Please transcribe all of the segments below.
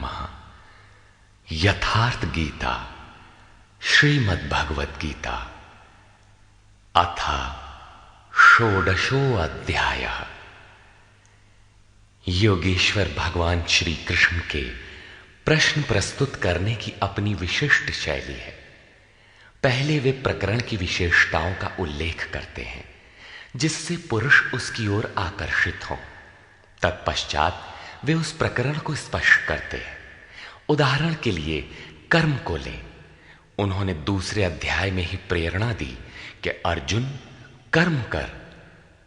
नमः। यथार्थ गीता श्रीमद् भगवत गीता अथ षोडशो अध्यायः। योगेश्वर भगवान श्री कृष्ण के प्रश्न प्रस्तुत करने की अपनी विशिष्ट शैली है। पहले वे प्रकरण की विशेषताओं का उल्लेख करते हैं जिससे पुरुष उसकी ओर आकर्षित हों। तत्पश्चात वे उस प्रकरण को स्पष्ट करते हैं। उदाहरण के लिए कर्म को लें। उन्होंने दूसरे अध्याय में ही प्रेरणा दी कि अर्जुन कर्म कर।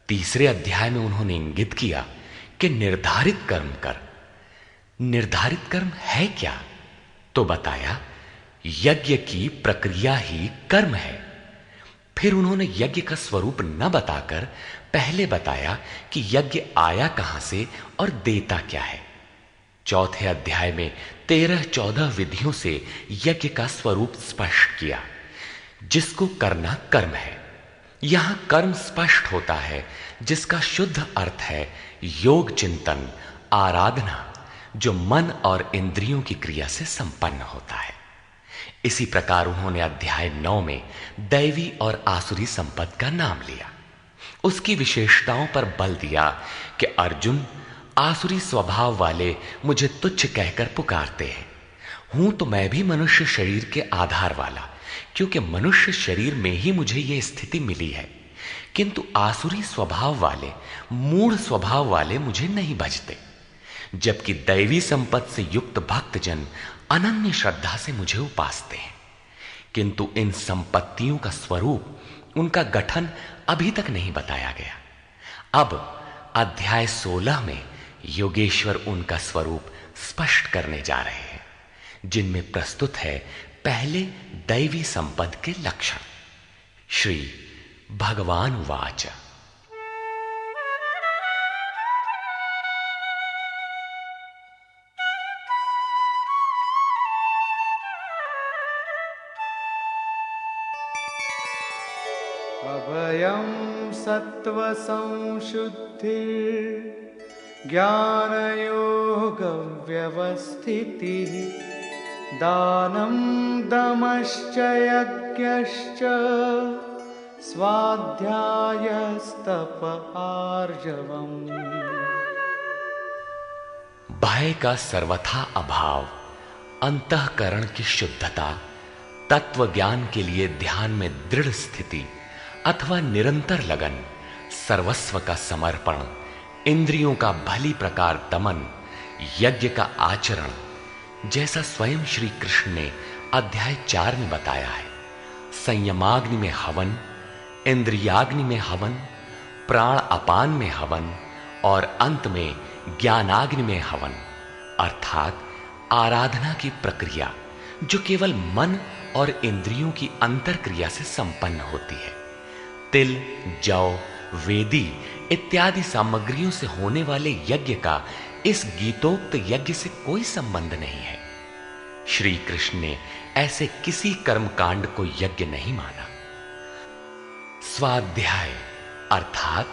तीसरे अध्याय में उन्होंने इंगित किया कि निर्धारित कर्म कर। निर्धारित कर्म है क्या? तो बताया यज्ञ की प्रक्रिया ही कर्म है। फिर उन्होंने यज्ञ का स्वरूप न बताकर पहले बताया कि यज्ञ आया कहां से और देता क्या है। चौथे अध्याय में 13-14 विधियों से यज्ञ का स्वरूप स्पष्ट किया जिसको करना कर्म है। यहां कर्म स्पष्ट होता है जिसका शुद्ध अर्थ है योग चिंतन, आराधना, जो मन और इंद्रियों की क्रिया से संपन्न होता है। इसी प्रकार उन्होंने अध्याय 9 में दैवी और आसुरी संपत्ति का नाम लिया। उसकी विशेषताओं पर बल दिया कि अर्जुन आसुरी स्वभाव वाले मुझे तुच्छ कहकर पुकारते हैं। हूं तो मैं भी मनुष्य शरीर के आधार वाला, क्योंकि मनुष्य शरीर में ही मुझे यह स्थिति मिली है। किंतु आसुरी स्वभाव वाले, मूढ़ स्वभाव वाले मुझे नहीं भजते, जबकि दैवी संपत्ति से युक्त भक्तजन अनन्य श्रद्धा से मुझे उपासते हैं। किंतु इन संपत्तियों का स्वरूप, उनका गठन अभी तक नहीं बताया गया। अब अध्याय 16 में योगेश्वर उनका स्वरूप स्पष्ट करने जा रहे हैं, जिनमें प्रस्तुत है पहले दैवी संपद के लक्षण। श्री भगवान वाच। अभयं सत्व संशुद्धि ज्ञानयोग व्यवस्थितिः दानं दमश्च यज्ञश्च स्वाध्यायस्तप आर्जवम्। भय का सर्वथा अभाव, अंतःकरण की शुद्धता, तत्व ज्ञान के लिए ध्यान में दृढ़ स्थिति अथवा निरंतर लगन, सर्वस्व का समर्पण, इंद्रियों का भली प्रकार दमन, यज्ञ का आचरण, जैसा स्वयं श्री कृष्ण ने अध्याय 4 में बताया है। संयमाग्नि में हवन, इंद्रियाग्नि में हवन, प्राण अपान में हवन और अंत में ज्ञानाग्नि में हवन, अर्थात आराधना की प्रक्रिया जो केवल मन और इंद्रियों की अंतर क्रिया से संपन्न होती है। तिल, जौ, वेदी इत्यादि सामग्रियों से होने वाले यज्ञ का इस गीतोक्त यज्ञ से कोई संबंध नहीं है। श्री कृष्ण ने ऐसे किसी कर्मकांड को यज्ञ नहीं माना। स्वाध्याय अर्थात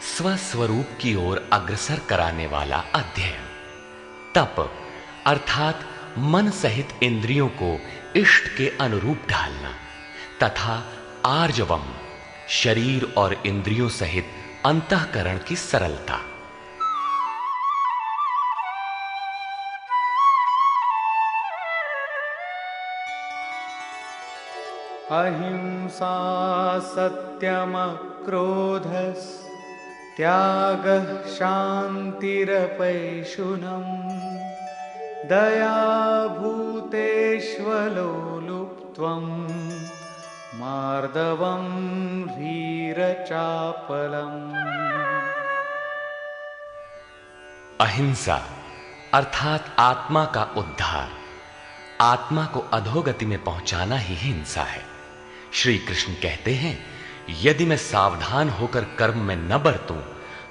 स्वस्वरूप की ओर अग्रसर कराने वाला अध्ययन। तप अर्थात मन सहित इंद्रियों को इष्ट के अनुरूप ढालना, तथा आर्जवम शरीर और इंद्रियों सहित अंतःकरण की सरलता। अहिंसा सत्यम क्रोधस् त्यागः शान्तिरपैशुनम् दया भूतेष्वलोलुप्त्वम् मार्दवं ह्रीरचापलम्। अहिंसा अर्थात आत्मा का उद्धार, आत्मा को अधोगति में पहुंचाना ही हिंसा है। श्री कृष्ण कहते हैं, यदि मैं सावधान होकर कर्म में न बरतूं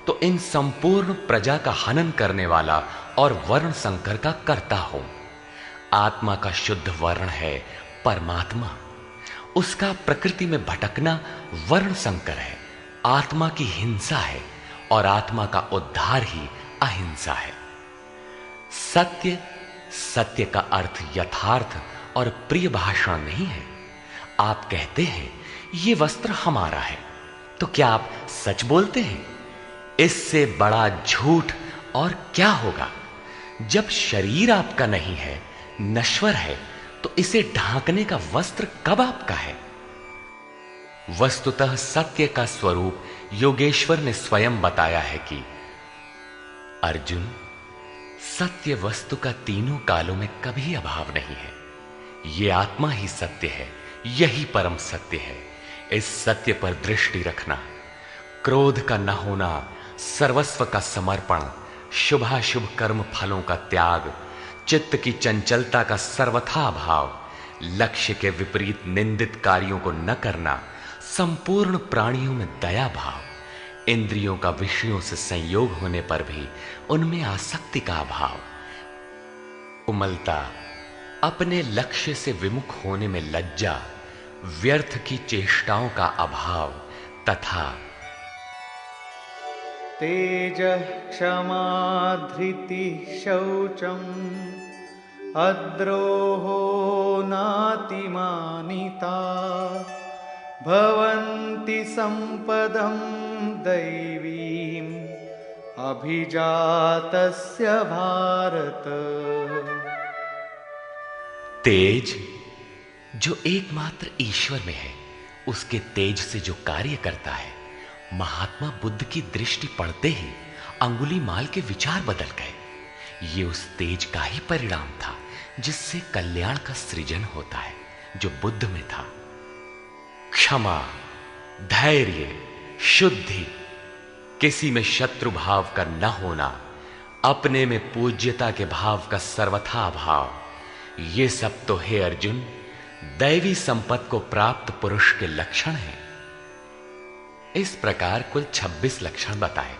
तो इन संपूर्ण प्रजा का हनन करने वाला और वर्ण संकर का कर्ता हूं। आत्मा का शुद्ध वर्ण है परमात्मा। उसका प्रकृति में भटकना वर्ण संकर है, आत्मा की हिंसा है और आत्मा का उद्धार ही अहिंसा है। सत्य सत्य का अर्थ यथार्थ और प्रिय भाषण नहीं है। आप कहते हैं ये वस्त्र हमारा है, तो क्या आप सच बोलते हैं? इससे बड़ा झूठ और क्या होगा? जब शरीर आपका नहीं है, नश्वर है, तो इसे ढांकने का वस्त्र कब आपका है? वस्तुतः सत्य का स्वरूप योगेश्वर ने स्वयं बताया है कि अर्जुन, सत्य वस्तु का तीनों कालों में कभी अभाव नहीं है। यह आत्मा ही सत्य है, यही परम सत्य है। इस सत्य पर दृष्टि रखना, क्रोध का न होना, सर्वस्व का समर्पण, शुभाशुभ कर्म फलों का त्याग, चित्त की चंचलता का सर्वथा अभाव, लक्ष्य के विपरीत निंदित कार्यों को न करना, संपूर्ण प्राणियों में दया भाव, इंद्रियों का विषयों से संयोग होने पर भी उनमें आसक्ति का अभाव, कोमलता, अपने लक्ष्य से विमुख होने में लज्जा, व्यर्थ की चेष्टाओं का अभाव तथा तेजः क्षमा धृतिः शौचम् अद्रोहो नातिमानिता भवन्ति सम्पदं दैवीम् अभिजातस्य भारत। तेज जो एकमात्र ईश्वर में है, उसके तेज से जो कार्य करता है, महात्मा बुद्ध की दृष्टि पड़ते ही अंगुलीमाल के विचार बदल गए। ये उस तेज का ही परिणाम था जिससे कल्याण का सृजन होता है, जो बुद्ध में था। क्षमा, धैर्य, शुद्धि, किसी में शत्रु भाव का न होना, अपने में पूज्यता के भाव का सर्वथा अभाव, ये सब तो हे अर्जुन दैवी संपत्ति को प्राप्त पुरुष के लक्षण हैं। इस प्रकार कुल 26 लक्षण बताए,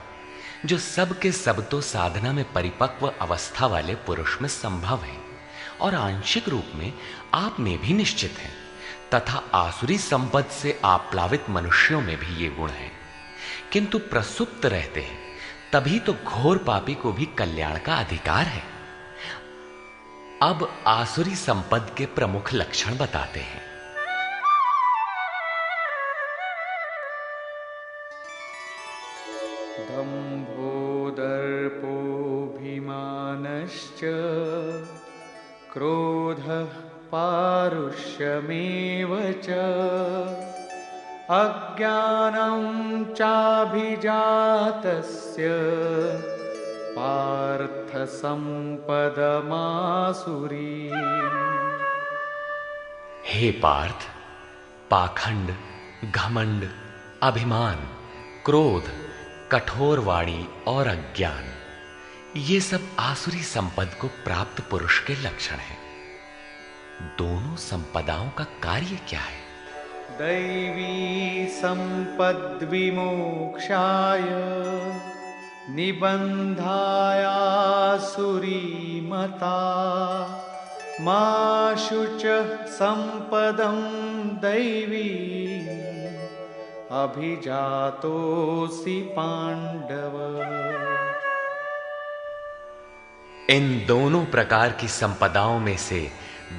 जो सब के सब तो साधना में परिपक्व अवस्था वाले पुरुष में संभव हैं और आंशिक रूप में आप में भी निश्चित हैं, तथा आसुरी संपत्ति से आप्लावित मनुष्यों में भी ये गुण हैं, किंतु प्रसुप्त रहते हैं, तभी तो घोर पापी को भी कल्याण का अधिकार है। अब आसुरी संपद के प्रमुख लक्षण बताते हैं। दम्भो दर्पोऽभिमानश्च क्रोधः पारुष्यमेव च अज्ञानं चाभिजातस्य पार्थ संपदमासुरी। हे पार्थ, पाखंड, घमंड, अभिमान, क्रोध, कठोर वाणी और अज्ञान, ये सब आसुरी संपद को प्राप्त पुरुष के लक्षण हैं। दोनों संपदाओं का कार्य क्या है? दैवी संपद्विमोक्षाय निबन्धायासुरीमता मा शुचः संपदं दैवी अभिजातोऽसि पांडव। इन दोनों प्रकार की संपदाओं में से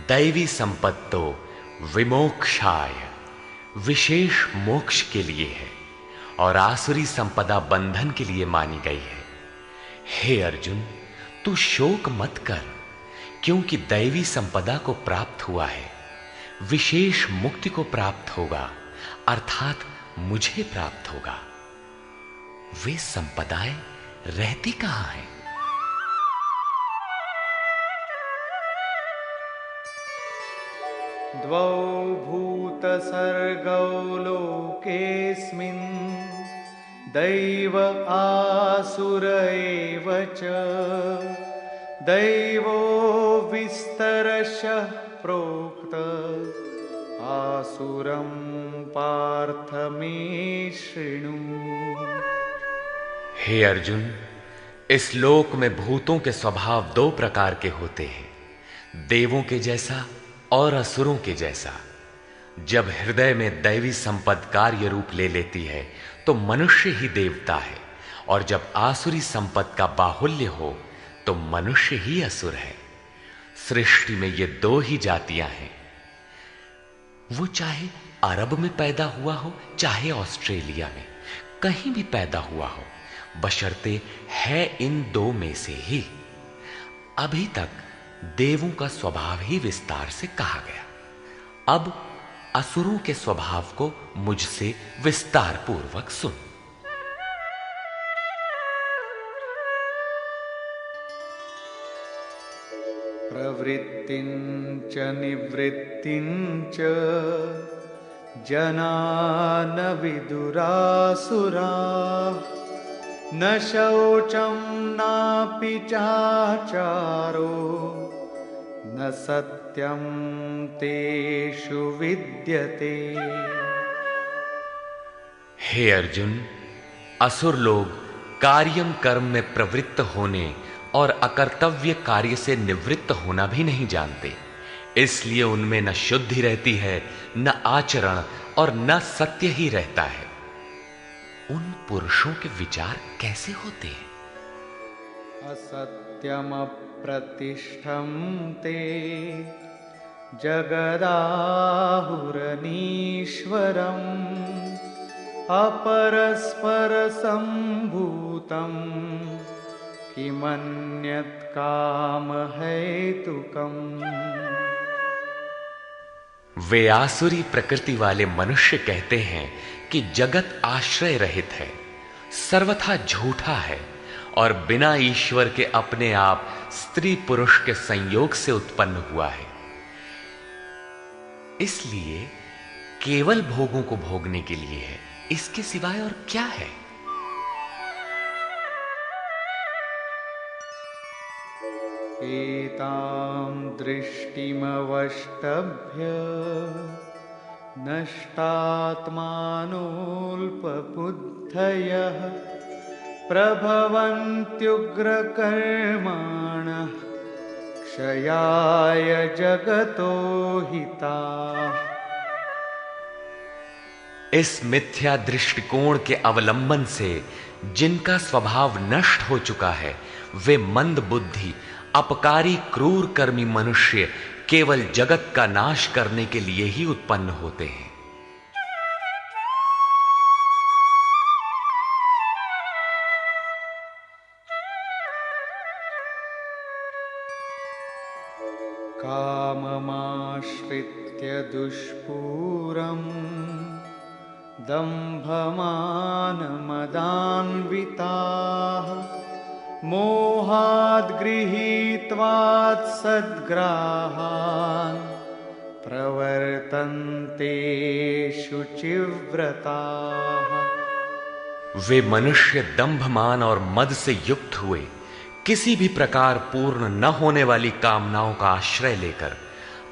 दैवी संपत्ति तो विमोक्षाय, विशेष मोक्ष के लिए है, और आसुरी संपदा बंधन के लिए मानी गई है। हे अर्जुन, तू शोक मत कर, क्योंकि दैवी संपदा को प्राप्त हुआ है, विशेष मुक्ति को प्राप्त होगा, अर्थात मुझे प्राप्त होगा। वे संपदाएं रहती कहां हैं? द्वौ भूतसर्गौ लोकेऽस्मिन् दैव आसुर एव च दैवो विस्तरशः प्रोक्त आसुरं पार्थ मे शृणु। हे अर्जुन, इस लोक में भूतों के स्वभाव दो प्रकार के होते हैं, देवों के जैसा और असुरों के जैसा। जब हृदय में दैवी संपद कार्य रूप ले लेती है तो मनुष्य ही देवता है, और जब आसुरी संपद का बाहुल्य हो तो मनुष्य ही असुर है। सृष्टि में ये दो ही जातियां हैं, वो चाहे अरब में पैदा हुआ हो चाहे ऑस्ट्रेलिया में, कहीं भी पैदा हुआ हो, बशर्ते है इन दो में से ही। अभी तक देवों का स्वभाव ही विस्तार से कहा गया, अब असुरों के स्वभाव को मुझसे विस्तार पूर्वक सुन। प्रवृत्तिञ्च निवृत्तिञ्च जना न विदुरासुराः न शौचं नापि चाचारो न सत्यं तेषु विद्यते। हे अर्जुन, असुर लोग कार्यम कर्म में प्रवृत्त होने और अकर्तव्य कार्य से निवृत्त होना भी नहीं जानते, इसलिए उनमें न शुद्धि रहती है, न आचरण और न सत्य ही रहता है। उन पुरुषों के विचार कैसे होते हैं? असत्यम प्रतिष्ठं ते जगदाहुरनीश्वरम् अपरस्पर संभूतम् किमन्यत् काम हेतुकम्। वे आसुरी प्रकृति वाले मनुष्य कहते हैं कि जगत आश्रय रहित है, सर्वथा झूठा है और बिना ईश्वर के अपने आप स्त्री पुरुष के संयोग से उत्पन्न हुआ है, इसलिए केवल भोगों को भोगने के लिए है, इसके सिवाय और क्या है? एतां दृष्टिमवष्टभ्य नष्टात्मानोऽल्पबुद्धयः प्रभवन्त्युग्रकर्माणः क्षयाय जगतो हिताः। इस मिथ्या दृष्टिकोण के अवलंबन से जिनका स्वभाव नष्ट हो चुका है, वे मंद बुद्धि अपकारी क्रूर कर्मी मनुष्य केवल जगत का नाश करने के लिए ही उत्पन्न होते हैं। काममाश्रित्य दुष्पूरम् दम्भमानमदान्विताः मोहाद् गृहीत्वात् सद्ग्राहान् प्रवर्तन्ते शुचिव्रताः। वे मनुष्य दंभमान और मद से युक्त हुए किसी भी प्रकार पूर्ण न होने वाली कामनाओं का आश्रय लेकर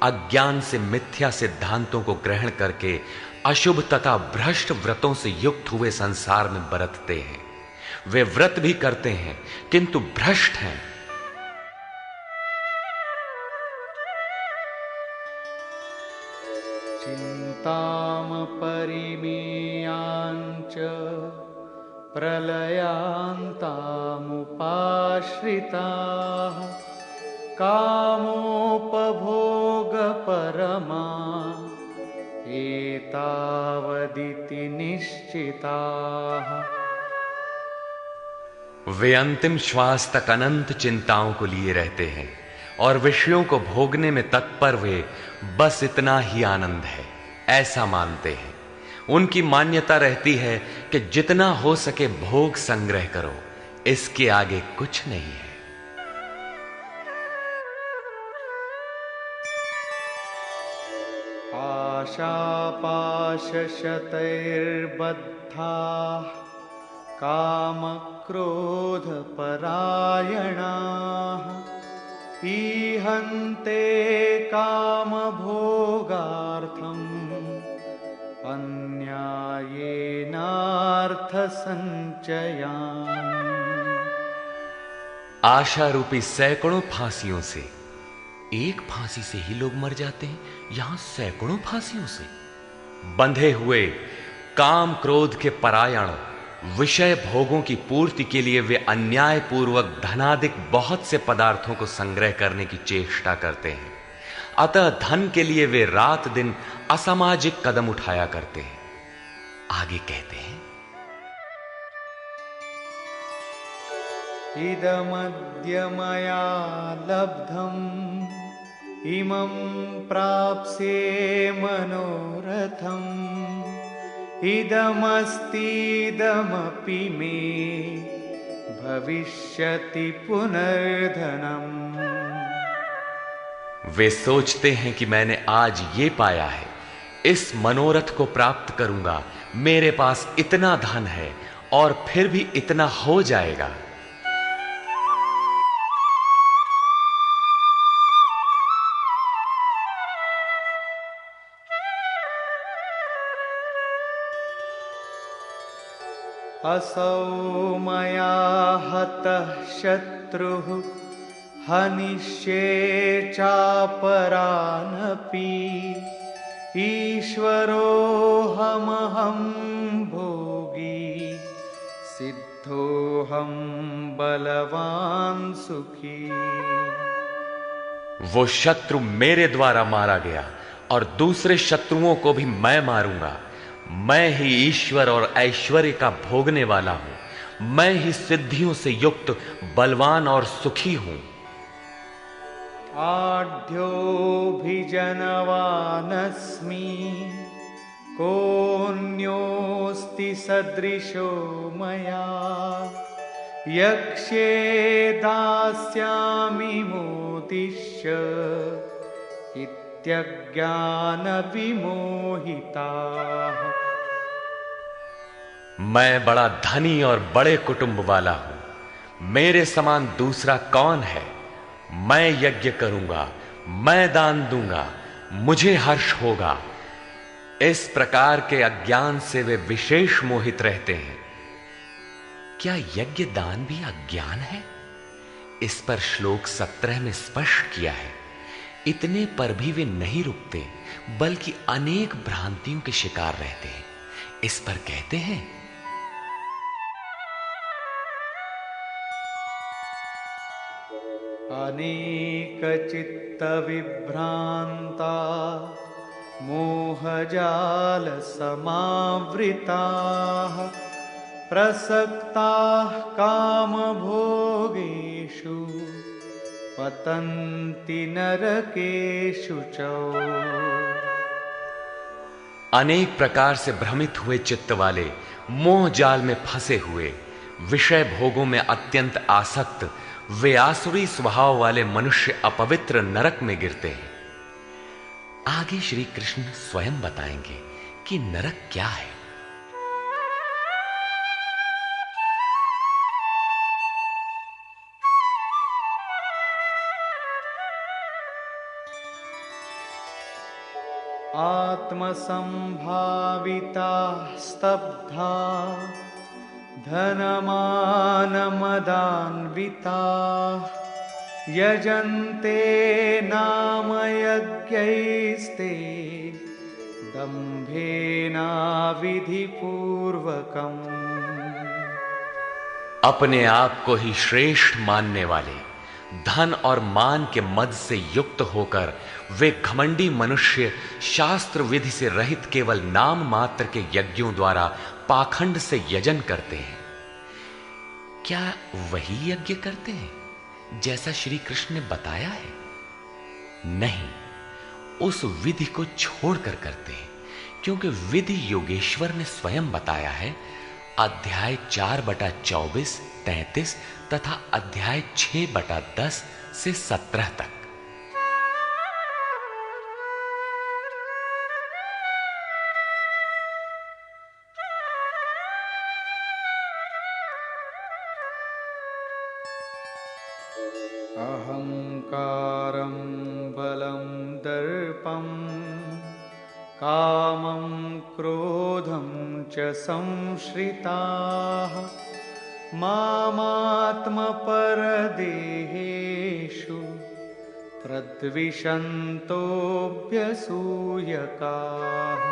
अज्ञान से मिथ्या सिद्धांतों को ग्रहण करके अशुभ तथा भ्रष्ट व्रतों से युक्त हुए संसार में बरतते हैं। वे व्रत भी करते हैं किंतु भ्रष्ट हैं। चिंताम परिमेयांच प्रलयांतामुपाश्रिताः कामोपभोगपरमा एतावदिति निश्चिताः। वे अंतिम श्वास तक अनंत चिंताओं को लिए रहते हैं और विषयों को भोगने में तत्पर वे बस इतना ही आनंद है ऐसा मानते हैं। उनकी मान्यता रहती है कि जितना हो सके भोग संग्रह करो, इसके आगे कुछ नहीं है। आशापाशशतैर्बद्धाः कामक्रोधपरायणाः ईहन्ते कामभोगार्थम् अन्यायेनार्थसञ्चयान्। आशा रूपी सैकड़ों फांसियों से एक फांसी से ही लोग मर जाते हैं, यहां सैकड़ों फांसियों से बंधे हुए काम क्रोध के परायण विषय भोगों की पूर्ति के लिए वे अन्यायपूर्वक धनाधिक बहुत से पदार्थों को संग्रह करने की चेष्टा करते हैं। अतः धन के लिए वे रात दिन असामाजिक कदम उठाया करते हैं। आगे कहते हैं, इदमद्य मया लब्धम् इमं प्राप्स्ये मनोरथम् इदमस्तीदमपि मे भविष्यति पुनर्धनम्। वे सोचते हैं कि मैंने आज ये पाया है, इस मनोरथ को प्राप्त करूंगा, मेरे पास इतना धन है और फिर भी इतना हो जाएगा। असौ मया हतः शत्रुः हनिष्ये चापरानपि ईश्वरोऽहमहं भोगी सिद्धोऽहं बलवान सुखी। वो शत्रु मेरे द्वारा मारा गया और दूसरे शत्रुओं को भी मैं मारूंगा। मैं ही ईश्वर और ऐश्वर्य का भोगने वाला हूं। मैं ही सिद्धियों से युक्त बलवान और सुखी हूं। आढ्योऽभिजनवानस्मि कोऽन्योऽस्ति सदृशो मया यक्ष्ये दास्यामि मोदिष्य इत्यज्ञानविमोहिताः। मैं बड़ा धनी और बड़े कुटुंब वाला हूं। मेरे समान दूसरा कौन है? मैं यज्ञ करूंगा, मैं दान दूंगा, मुझे हर्ष होगा। इस प्रकार के अज्ञान से वे विशेष मोहित रहते हैं। क्या यज्ञ दान भी अज्ञान है? इस पर श्लोक 17 में स्पष्ट किया है। इतने पर भी वे नहीं रुकते, बल्कि अनेक भ्रांतियों के शिकार रहते हैं। इस पर कहते हैं, अनेक चित्त विभ्रांता मोहजाल समावृताः प्रसक्ताः काम भोगेषु पतन्ति नरकेषु च। अनेक प्रकार से भ्रमित हुए चित्त वाले, मोह जाल में फंसे हुए, विषय भोगों में अत्यंत आसक्त, वे आसुरी स्वभाव वाले मनुष्य अपवित्र नरक में गिरते हैं। आगे श्री कृष्ण स्वयं बताएंगे कि नरक क्या है। आत्मसंभाविता स्तब्धा धनमानमदान्विता यजन्ते नाम यज्ञैस्ते दम्भेना विधिपूर्वकम्। अपने आप को ही श्रेष्ठ मानने वाले, धन और मान के मद से युक्त होकर वे घमंडी मनुष्य शास्त्र विधि से रहित केवल नाम मात्र के यज्ञों द्वारा पाखंड से यजन करते हैं। क्या वही यज्ञ करते हैं जैसा श्री कृष्ण ने बताया है? नहीं, उस विधि को छोड़कर करते हैं, क्योंकि विधि योगेश्वर ने स्वयं बताया है। अध्याय 4/24, 33 तथा अध्याय 6/10 से 17 तक। अहंकारं बलं दर्पं कामं क्रोधं च संश्रिताः मामात्मपरदेहेषु प्रद्विषन्तोऽभ्यसूयकाः।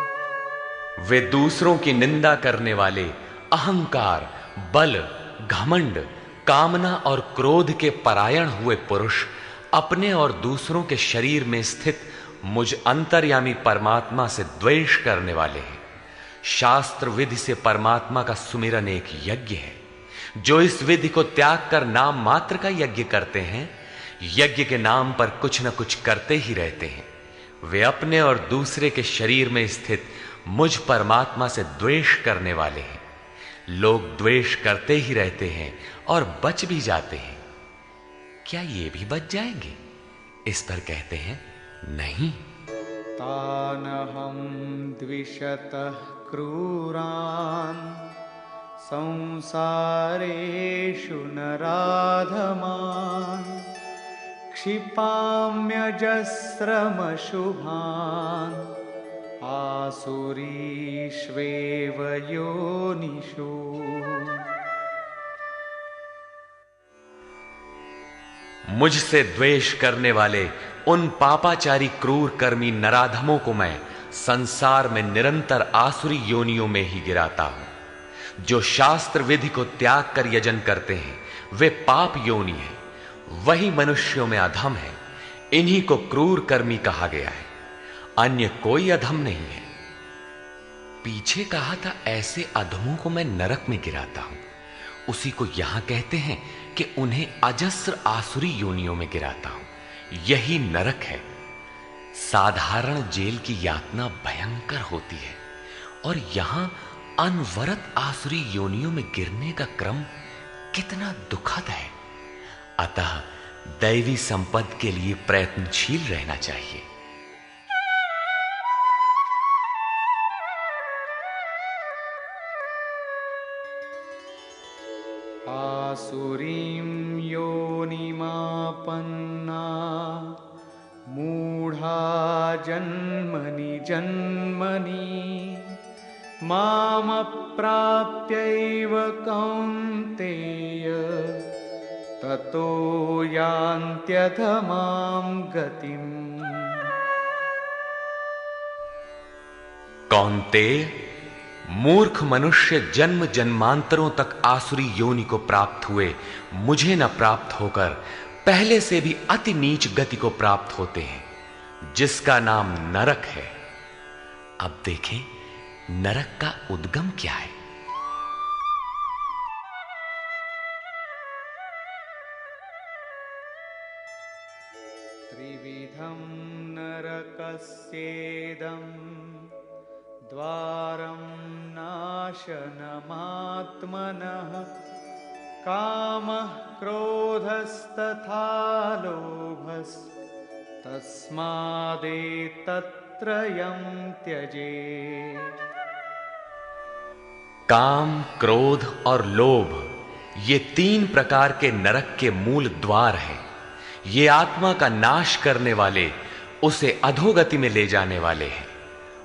वे दूसरों की निंदा करने वाले, अहंकार, बल, घमंड, कामना और क्रोध के परायण हुए पुरुष अपने और दूसरों के शरीर में स्थित मुझ अंतर्यामी परमात्मा से द्वेष करने वाले हैं। शास्त्र विधि से परमात्मा का सुमिरन एक यज्ञ है। जो इस विधि को त्याग कर नाम मात्र का यज्ञ करते हैं, यज्ञ के नाम पर कुछ न कुछ करते ही रहते हैं, वे अपने और दूसरे के शरीर में स्थित मुझ परमात्मा से द्वेष करने वाले हैं। लोग द्वेष करते ही रहते हैं और बच भी जाते हैं। क्या ये भी बच जाएंगे? इस पर कहते हैं नहीं। तानहं द्विषतः क्रूरान् संसारेषु नराधमान् क्षिपाम्यजस्रमशुभान् आसुरीष्वेव योनिषु। मुझसे द्वेष करने वाले उन पापाचारी क्रूर कर्मी नराधमों को मैं संसार में निरंतर आसुरी योनियों में ही गिराता हूं। जो शास्त्र विधि को त्याग कर यजन करते हैं वे पाप योनि है, वही मनुष्यों में अधम है। इन्हीं को क्रूर कर्मी कहा गया है, अन्य कोई अधम नहीं है। पीछे कहा था ऐसे अधमों को मैं नरक में गिराता हूं, उसी को यहां कहते हैं कि उन्हें अजस्र आसुरी योनियों में गिराता हूं। यही नरक है। साधारण जेल की यातना भयंकर होती है और यहां अनवरत आसुरी योनियों में गिरने का क्रम कितना दुखद है। अतः दैवी संपद के लिए प्रयत्नशील रहना चाहिए। आसुरीं योनिमापन्ना मूढ़ा जन्मनि जन्मनि मामप्राप्यैव कौन्तेय ततो यान्त्यधमां गतिम्। कौन्तेय, मूर्ख मनुष्य जन्म जन्मांतरों तक आसुरी योनि को प्राप्त हुए मुझे न प्राप्त होकर पहले से भी अति नीच गति को प्राप्त होते हैं, जिसका नाम नरक है। अब देखें नरक का उद्गम क्या है। त्रिविधं नरकस्येदम् द्वारं नाशनमात्मनः कामः क्रोधस्तथा लोभस्तस्मादेतत्त्रयं त्यजेत्। काम, क्रोध और लोभ ये तीन प्रकार के नरक के मूल द्वार हैं। ये आत्मा का नाश करने वाले, उसे अधोगति में ले जाने वाले हैं।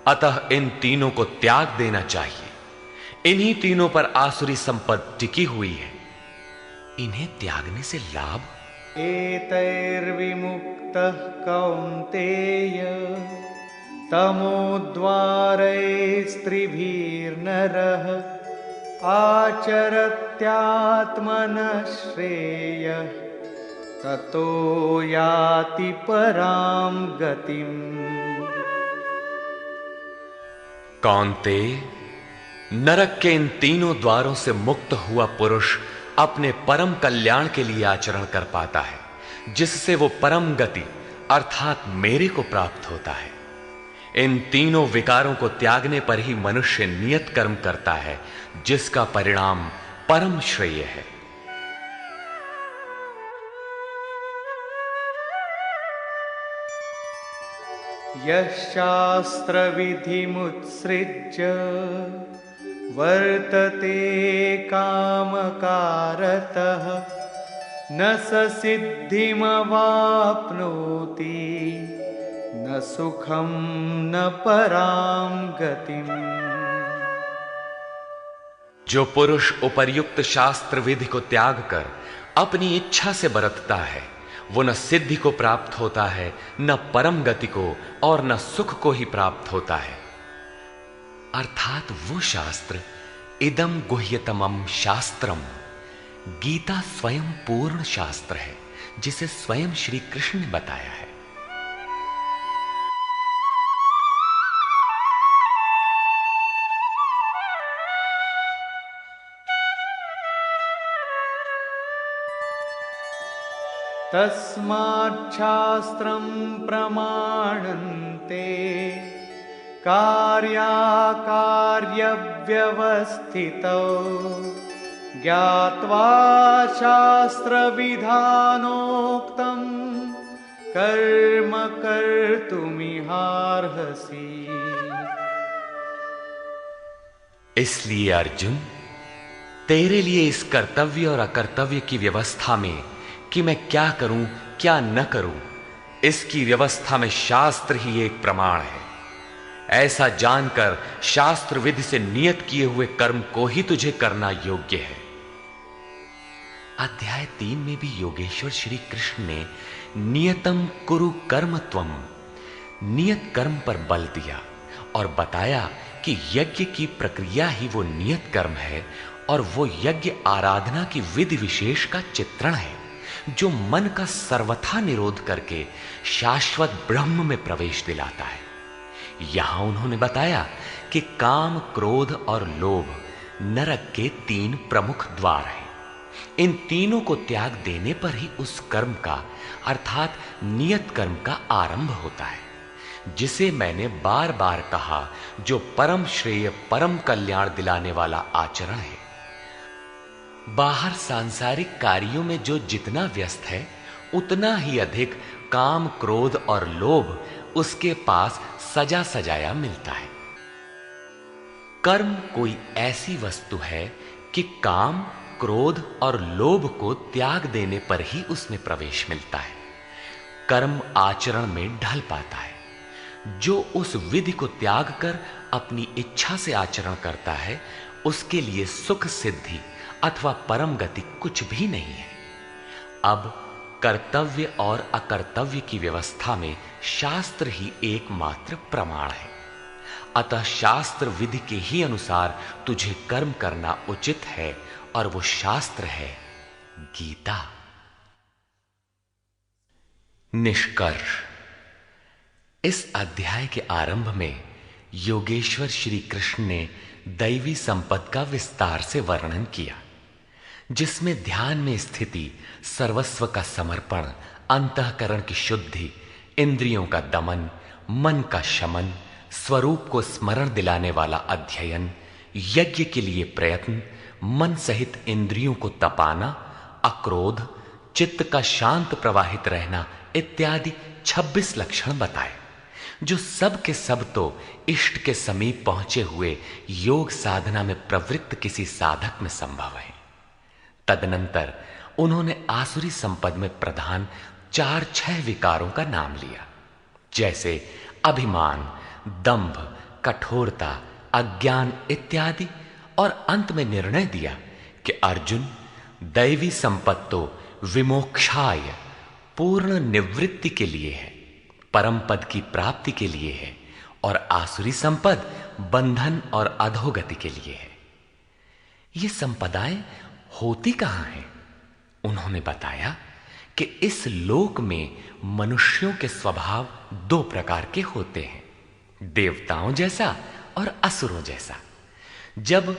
अतः इन तीनों को त्याग देना चाहिए। इन्हीं तीनों पर आसुरी संपत्ति टिकी हुई है। इन्हें त्यागने से लाभ? एतैर्विमुक्तः कौन्तेय तमोद्वारैस्त्रिभिर्नरः आचरत्यात्मनः श्रेयः ततो याति परां गतिम्। कौन्तेय, नरक के इन तीनों द्वारों से मुक्त हुआ पुरुष अपने परम कल्याण के लिए आचरण कर पाता है, जिससे वो परम गति अर्थात मेरे को प्राप्त होता है। इन तीनों विकारों को त्यागने पर ही मनुष्य नियत कर्म करता है, जिसका परिणाम परम श्रेय है। यः शास्त्रविधिमुत्सृज्य वर्तते कामकारतः न स सिद्धिमवाप्नोति न सुखं न परां गतिम्। जो पुरुष उपर्युक्त शास्त्र विधि को त्याग कर अपनी इच्छा से बरतता है, वो न सिद्धि को प्राप्त होता है, न परम गति को और न सुख को ही प्राप्त होता है। अर्थात वो शास्त्र इदम गुह्यतमम शास्त्रम। गीता स्वयं पूर्ण शास्त्र है जिसे स्वयं श्री कृष्ण ने बताया है। तस्माच्छास्त्रं प्रमाणन्ते कार्याकार्यव्यवस्थितौ ज्ञात्वा शास्त्रविधानोक्तं कर्म कर्तुमिहार्हसि। इसलिए अर्जुन, तेरे लिए इस कर्तव्य और अकर्तव्य की व्यवस्था में कि मैं क्या करूं क्या न करूं, इसकी व्यवस्था में शास्त्र ही एक प्रमाण है। ऐसा जानकर शास्त्र विधि से नियत किए हुए कर्म को ही तुझे करना योग्य है। अध्याय 3 में भी योगेश्वर श्री कृष्ण ने नियतम कुरु कर्म त्वम, नियत कर्म पर बल दिया और बताया कि यज्ञ की प्रक्रिया ही वो नियत कर्म है और वो यज्ञ आराधना की विधि विशेष का चित्रण है जो मन का सर्वथा निरोध करके शाश्वत ब्रह्म में प्रवेश दिलाता है। यहां उन्होंने बताया कि काम, क्रोध और लोभ नरक के 3 प्रमुख द्वार हैं। इन तीनों को त्याग देने पर ही उस कर्म का अर्थात नियत कर्म का आरंभ होता है, जिसे मैंने बार बार कहा, जो परम श्रेय परम कल्याण दिलाने वाला आचरण है। बाहर सांसारिक कार्यों में जो जितना व्यस्त है उतना ही अधिक काम, क्रोध और लोभ उसके पास सजा सजाया मिलता है। कर्म कोई ऐसी वस्तु है कि काम, क्रोध और लोभ को त्याग देने पर ही उसमें प्रवेश मिलता है, कर्म आचरण में ढल पाता है। जो उस विधि को त्याग कर अपनी इच्छा से आचरण करता है उसके लिए सुख सिद्धि अथवा परम गति कुछ भी नहीं है। अब कर्तव्य और अकर्तव्य की व्यवस्था में शास्त्र ही एकमात्र प्रमाण है। अतः शास्त्र विधि के ही अनुसार तुझे कर्म करना उचित है और वो शास्त्र है गीता। निष्कर्ष, इस अध्याय के आरंभ में योगेश्वर श्री कृष्ण ने दैवी संपत्ति का विस्तार से वर्णन किया, जिसमें ध्यान में स्थिति, सर्वस्व का समर्पण, अंतःकरण की शुद्धि, इंद्रियों का दमन, मन का शमन, स्वरूप को स्मरण दिलाने वाला अध्ययन, यज्ञ के लिए प्रयत्न, मन सहित इंद्रियों को तपाना, अक्रोध, चित्त का शांत प्रवाहित रहना इत्यादि 26 लक्षण बताए, जो सब के सब तो इष्ट के समीप पहुंचे हुए योग साधना में प्रवृत्त किसी साधक में संभव है। तदनंतर उन्होंने आसुरी संपद में प्रधान 4-6 विकारों का नाम लिया, जैसे अभिमान, दंभ, कठोरता, अज्ञान इत्यादि, और अंत में निर्णय दिया कि अर्जुन, दैवी संपत्ति तो विमोक्षाय, पूर्ण निवृत्ति के लिए है, परम पद की प्राप्ति के लिए है, और आसुरी संपद बंधन और अधोगति के लिए है। ये संपदाएं होती कहां हैं? उन्होंने बताया कि इस लोक में मनुष्यों के स्वभाव 2 प्रकार के होते हैं, देवताओं जैसा और असुरों जैसा। जब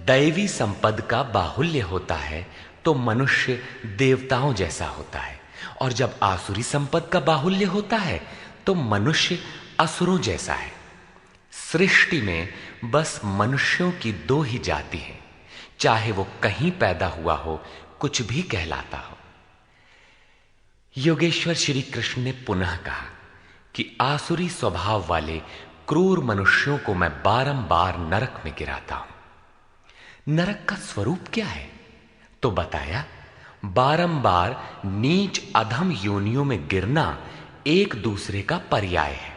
दैवी संपद का बाहुल्य होता है तो मनुष्य देवताओं जैसा होता है, और जब आसुरी संपद का बाहुल्य होता है तो मनुष्य असुरों जैसा है। सृष्टि में बस मनुष्यों की 2 ही जाति है, चाहे वो कहीं पैदा हुआ हो, कुछ भी कहलाता हो। योगेश्वर श्री कृष्ण ने पुनः कहा कि आसुरी स्वभाव वाले क्रूर मनुष्यों को मैं बारंबार नरक में गिराता हूं। नरक का स्वरूप क्या है? तो बताया, बारंबार नीच अधम योनियों में गिरना एक दूसरे का पर्याय है,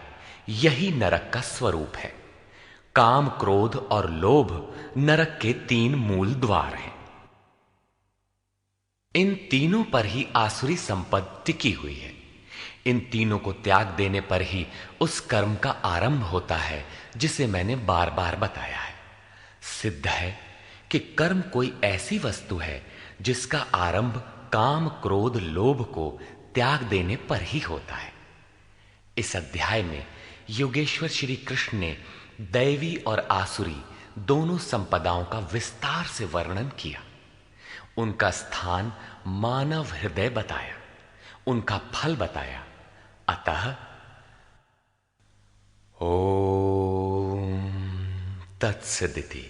यही नरक का स्वरूप है। काम, क्रोध और लोभ नरक के 3 मूल द्वार हैं। इन तीनों पर ही आसुरी संपत्ति टिकी हुई है। इन तीनों को त्याग देने पर ही उस कर्म का आरंभ होता है जिसे मैंने बार बार बताया है। सिद्ध है कि कर्म कोई ऐसी वस्तु है जिसका आरंभ काम, क्रोध, लोभ को त्याग देने पर ही होता है। इस अध्याय में योगेश्वर श्री कृष्ण ने दैवी और आसुरी दोनों संपदाओं का विस्तार से वर्णन किया, उनका स्थान मानव हृदय बताया, उनका फल बताया। अतः ओम तत्सदिति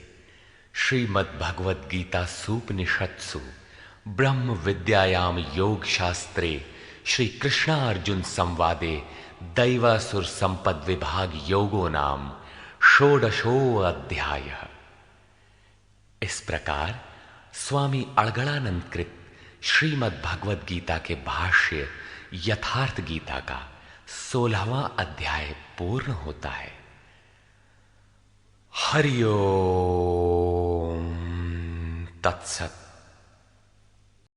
श्रीमद् भगवद गीता सूपनिषत्सु ब्रह्म विद्यायाम योग शास्त्रे श्री कृष्णार्जुन संवादे दैवासुर संपद विभाग योगो नाम षोडशो अध्याय। इस प्रकार स्वामी अड़गड़ानंद कृत श्रीमद् भगवद गीता के भाष्य यथार्थ गीता का 16वां अध्याय पूर्ण होता है। हरि ओम तत्सत।